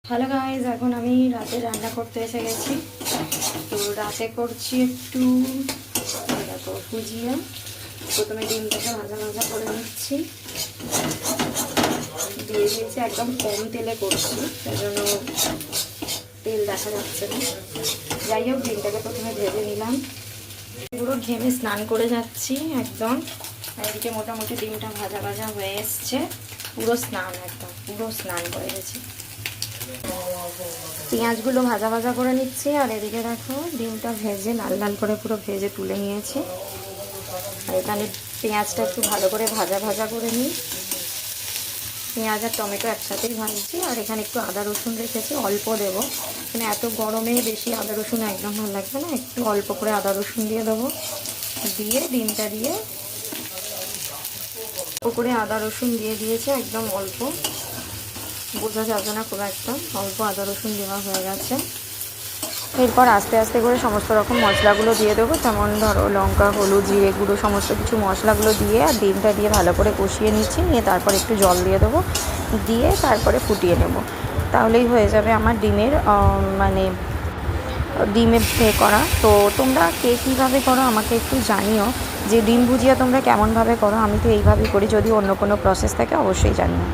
Hello guys, এখন আমি রাতে রান্না করতে এসে গেছি। তো রাতে করছি একটু দেখো ভুজিয়া। প্রথমে ডিমটাকে ভাজা ভাজা করে নিচ্ছি, দিয়ে দিয়েছি। একদম কম তেলে করছি, তার জন্য তেল দেখা যাচ্ছে না। যাই হোক, ডিমটাকে প্রথমে ভেজে নিলাম। পুরো ঘেমে স্নান করে যাচ্ছি একদম। এদিকে মোটামুটি ডিমটা ভাজা ভাজা হয়ে এসছে। পুরো স্নান, একদম পুরো স্নান করে গেছি। পেঁয়াজগুলো ভাজা ভাজা করে নিচ্ছি, আর এদিকে দেখো ডিমটা ভেজে লাল লাল করে পুরো ভেজে তুলে নিয়েছি। আর এখানে পেঁয়াজটা একটু ভালো করে ভাজা ভাজা করে নিই। পেঁয়াজ আর টমেটো একসাথেই ভাজছি। আর এখানে একটু আদা রসুন রেখেছি, অল্প দেবো। মানে এত গরমে বেশি আদা রসুন একদম ভালো লাগবে না, একটু অল্প করে আদা রসুন দিয়ে দেবো। দিয়ে ডিমটা দিয়ে অল্প করে আদা রসুন দিয়ে দিয়েছে, একদম অল্প, বোঝা যাবে না খুব একটা, অল্প আদা রসুন দেওয়া হয়ে গেছে। এরপর আস্তে আস্তে করে সমস্ত রকম মশলাগুলো দিয়ে দেবো, যেমন ধরো লঙ্কা, হলুদ, জিরে গুঁড়ো, সমস্ত কিছু মশলাগুলো দিয়ে আর ডিমটা দিয়ে ভালো করে কষিয়ে নিচ্ছি। নিয়ে তারপর একটু জল দিয়ে দেবো, দিয়ে তারপরে ফুটিয়ে নেব। তাহলেই হয়ে যাবে আমার ডিমের ডিমে করা। তো তোমরা কে কীভাবে করো আমাকে একটু জানিও, যে ডিম ভুজিয়া তোমরা কেমনভাবে করো। আমি তো এইভাবেই করি, যদি অন্য কোনো প্রসেস থাকে অবশ্যই জানিও।